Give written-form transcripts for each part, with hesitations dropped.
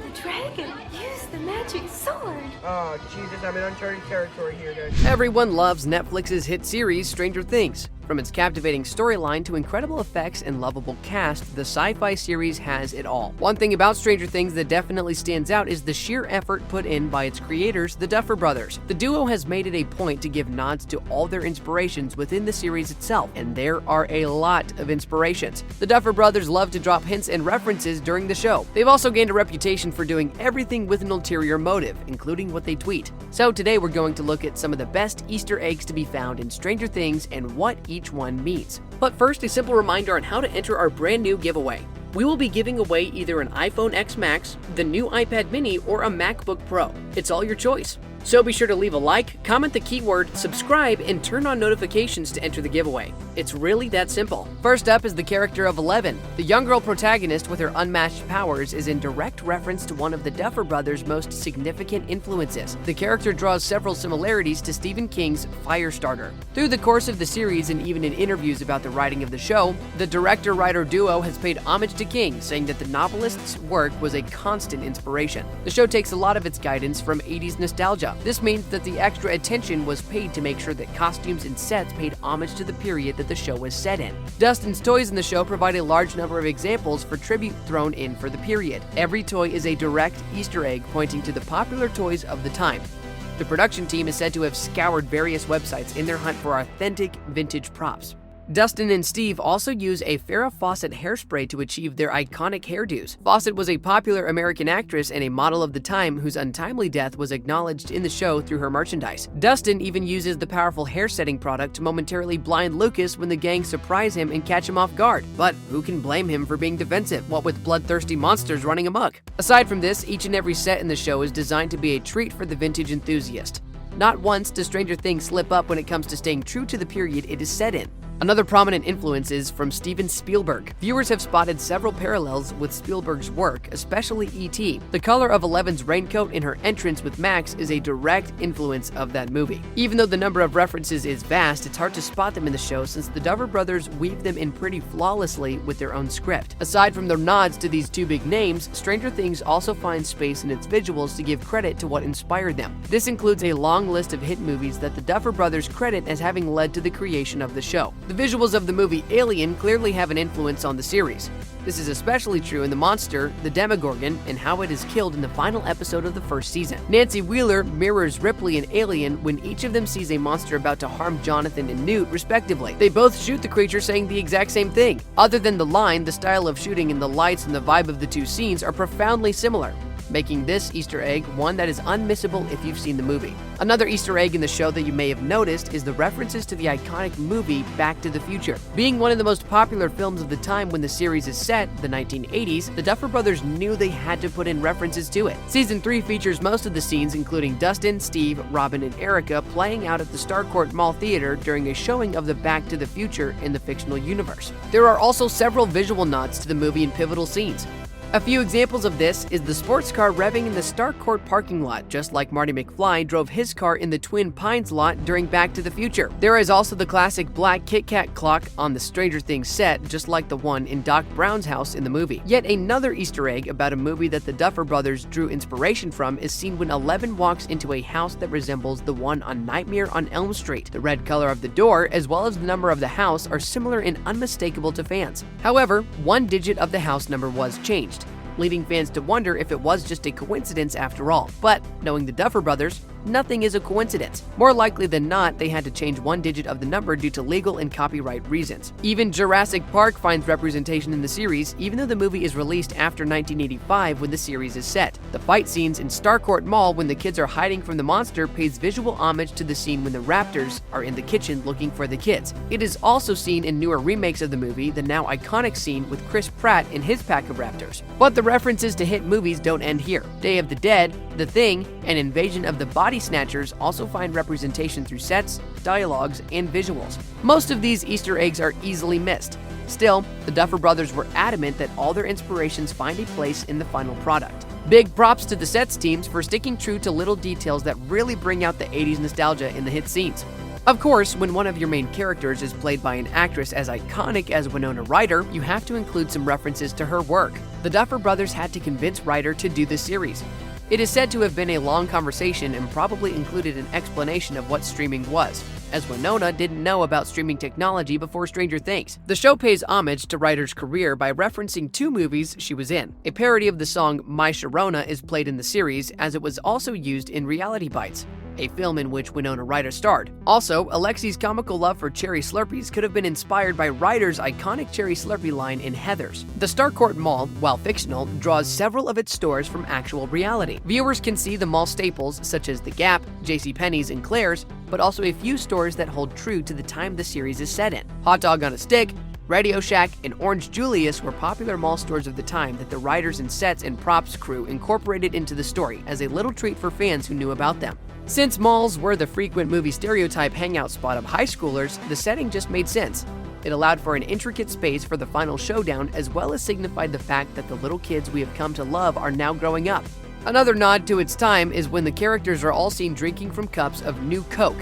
the dragon. Use the magic sword. Oh, Jesus, I'm in uncharted territory here, guys. Everyone loves Netflix's hit series Stranger Things. From its captivating storyline to incredible effects and lovable cast, the sci-fi series has it all. One thing about Stranger Things that definitely stands out is the sheer effort put in by its creators, the Duffer Brothers. The duo has made it a point to give nods to all their inspirations within the series itself, and there are a lot of inspirations. The Duffer Brothers love to drop hints and references during the show. They've also gained a reputation for doing everything with an ulterior motive, including what they tweet. So today we're going to look at some of the best Easter eggs to be found in Stranger Things and what each one means. But first, a simple reminder on how to enter our brand new giveaway. We will be giving away either an iPhone X Max, the new iPad mini, or a MacBook Pro. It's all your choice. So be sure to leave a like, comment the keyword, subscribe, and turn on notifications to enter the giveaway. It's really that simple. First up is the character of Eleven. The young girl protagonist with her unmatched powers is in direct reference to one of the Duffer Brothers' most significant influences. The character draws several similarities to Stephen King's Firestarter. Through the course of the series and even in interviews about the writing of the show, the director-writer duo has paid homage to King, saying that the novelist's work was a constant inspiration. The show takes a lot of its guidance from 80s nostalgia. This means that the extra attention was paid to make sure that costumes and sets paid homage to the period that the show was set in. Dustin's toys in the show provide a large number of examples for tribute thrown in for the period. Every toy is a direct Easter egg pointing to the popular toys of the time. The production team is said to have scoured various websites in their hunt for authentic vintage props. Dustin and Steve also use a Farrah Fawcett hairspray to achieve their iconic hairdos. Fawcett was a popular American actress and a model of the time whose untimely death was acknowledged in the show through her merchandise. Dustin even uses the powerful hair-setting product to momentarily blind Lucas when the gang surprise him and catch him off guard. But who can blame him for being defensive, what with bloodthirsty monsters running amok? Aside from this, each and every set in the show is designed to be a treat for the vintage enthusiast. Not once does Stranger Things slip up when it comes to staying true to the period it is set in. Another prominent influence is from Steven Spielberg. Viewers have spotted several parallels with Spielberg's work, especially E.T. The color of Eleven's raincoat in her entrance with Max is a direct influence of that movie. Even though the number of references is vast, it's hard to spot them in the show since the Duffer Brothers weave them in pretty flawlessly with their own script. Aside from the nods to these two big names, Stranger Things also finds space in its visuals to give credit to what inspired them. This includes a long list of hit movies that the Duffer Brothers credit as having led to the creation of the show. The visuals of the movie Alien clearly have an influence on the series. This is especially true in the monster, the Demogorgon, and how it is killed in the final episode of the first season. Nancy Wheeler mirrors Ripley in Alien when each of them sees a monster about to harm Jonathan and Newt, respectively. They both shoot the creature saying the exact same thing. Other than the line, the style of shooting and the lights and the vibe of the two scenes are profoundly similar, making this Easter egg one that is unmissable if you've seen the movie. Another Easter egg in the show that you may have noticed is the references to the iconic movie Back to the Future. Being one of the most popular films of the time when the series is set, the 1980s, the Duffer Brothers knew they had to put in references to it. Season 3 features most of the scenes, including Dustin, Steve, Robin, and Erica playing out at the Starcourt Mall Theater during a showing of the Back to the Future in the fictional universe. There are also several visual nods to the movie in pivotal scenes. A few examples of this is the sports car revving in the Starcourt parking lot, just like Marty McFly drove his car in the Twin Pines lot during Back to the Future. There is also the classic black Kit Kat clock on the Stranger Things set, just like the one in Doc Brown's house in the movie. Yet another Easter egg about a movie that the Duffer Brothers drew inspiration from is seen when Eleven walks into a house that resembles the one on Nightmare on Elm Street. The red color of the door, as well as the number of the house, are similar and unmistakable to fans. However, one digit of the house number was changed, leading fans to wonder if it was just a coincidence after all. But knowing the Duffer Brothers, nothing is a coincidence. More likely than not, they had to change one digit of the number due to legal and copyright reasons. Even Jurassic Park finds representation in the series, even though the movie is released after 1985 when the series is set. The fight scenes in Starcourt Mall when the kids are hiding from the monster pays visual homage to the scene when the raptors are in the kitchen looking for the kids. It is also seen in newer remakes of the movie, the now iconic scene with Chris Pratt and his pack of raptors. But the references to hit movies don't end here. Day of the Dead, The Thing, and Invasion of the Body Snatchers also find representation through sets, dialogues, and visuals. Most of these Easter eggs are easily missed. Still, the Duffer Brothers were adamant that all their inspirations find a place in the final product. Big props to the sets teams for sticking true to little details that really bring out the 80s nostalgia in the hit scenes. Of course, when one of your main characters is played by an actress as iconic as Winona Ryder, you have to include some references to her work. The Duffer Brothers had to convince Ryder to do the series. It is said to have been a long conversation and probably included an explanation of what streaming was, as Winona didn't know about streaming technology before Stranger Things. The show pays homage to Ryder's career by referencing 2 movies she was in. A parody of the song My Sharona is played in the series, as it was also used in Reality Bites, a film in which Winona Ryder starred. Also, Alexi's comical love for cherry Slurpees could have been inspired by Ryder's iconic cherry Slurpee line in Heathers. The Starcourt Mall, while fictional, draws several of its stores from actual reality. Viewers can see the mall staples such as The Gap, JCPenney's, and Claire's, but also a few stores that hold true to the time the series is set in. Hot Dog on a Stick, Radio Shack, and Orange Julius were popular mall stores of the time that the writers and sets and props crew incorporated into the story as a little treat for fans who knew about them. Since malls were the frequent movie stereotype hangout spot of high schoolers, the setting just made sense. It allowed for an intricate space for the final showdown, as well as signified the fact that the little kids we have come to love are now growing up. Another nod to its time is when the characters are all seen drinking from cups of New Coke.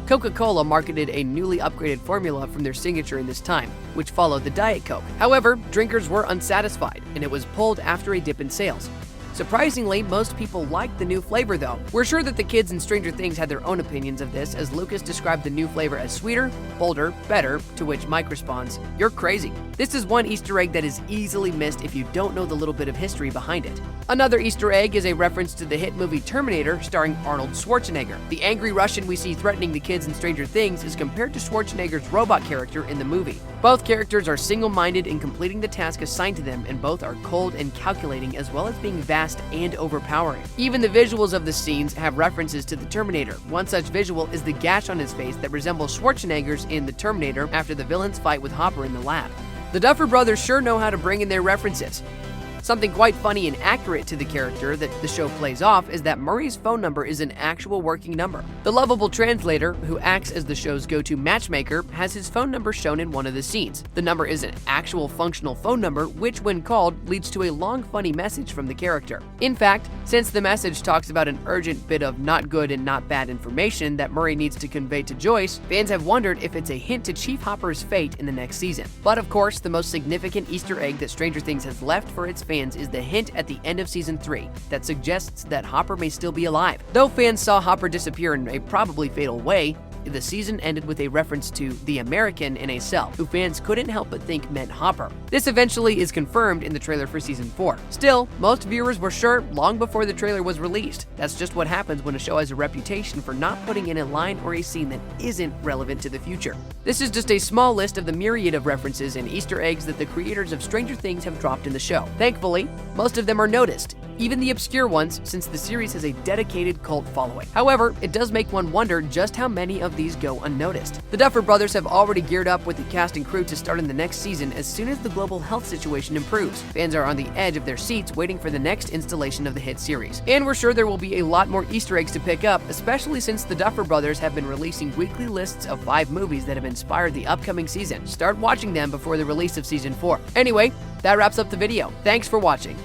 Coca-Cola marketed a newly upgraded formula from their signature in this time, which followed the Diet Coke. However, drinkers were unsatisfied, and it was pulled after a dip in sales. Surprisingly, most people liked the new flavor though. We're sure that the kids in Stranger Things had their own opinions of this, as Lucas described the new flavor as sweeter, bolder, better, to which Mike responds, "You're crazy." This is one Easter egg that is easily missed if you don't know the little bit of history behind it. Another Easter egg is a reference to the hit movie Terminator starring Arnold Schwarzenegger. The angry Russian we see threatening the kids in Stranger Things is compared to Schwarzenegger's robot character in the movie. Both characters are single-minded in completing the task assigned to them, and both are cold and calculating, as well as being vast and overpowering. Even the visuals of the scenes have references to the Terminator. One such visual is the gash on his face that resembles Schwarzenegger's in the Terminator after the villain's fight with Hopper in the lab. The Duffer Brothers sure know how to bring in their references. Something quite funny and accurate to the character that the show plays off is that Murray's phone number is an actual working number. The lovable translator, who acts as the show's go-to matchmaker, has his phone number shown in one of the scenes. The number is an actual functional phone number, which when called leads to a long funny message from the character. In fact, since the message talks about an urgent bit of not good and not bad information that Murray needs to convey to Joyce, fans have wondered if it's a hint to Chief Hopper's fate in the next season. But of course, the most significant Easter egg that Stranger Things has left for its fans is the hint at the end of season 3 that suggests that Hopper may still be alive. Though fans saw Hopper disappear in a probably fatal way, the season ended with a reference to the American in a cell, who fans couldn't help but think meant Hopper. This eventually is confirmed in the trailer for season 4. Still, most viewers were sure long before the trailer was released. That's just what happens when a show has a reputation for not putting in a line or a scene that isn't relevant to the future. This is just a small list of the myriad of references and Easter eggs that the creators of Stranger Things have dropped in the show. Thankfully, most of them are noticed, even the obscure ones, since the series has a dedicated cult following. However, it does make one wonder just how many of these go unnoticed. The Duffer Brothers have already geared up with the cast and crew to start in the next season as soon as the global health situation improves. Fans are on the edge of their seats waiting for the next installation of the hit series. And we're sure there will be a lot more Easter eggs to pick up, especially since the Duffer Brothers have been releasing weekly lists of 5 movies that have inspired the upcoming season. Start watching them before the release of season 4. Anyway, that wraps up the video. Thanks for watching.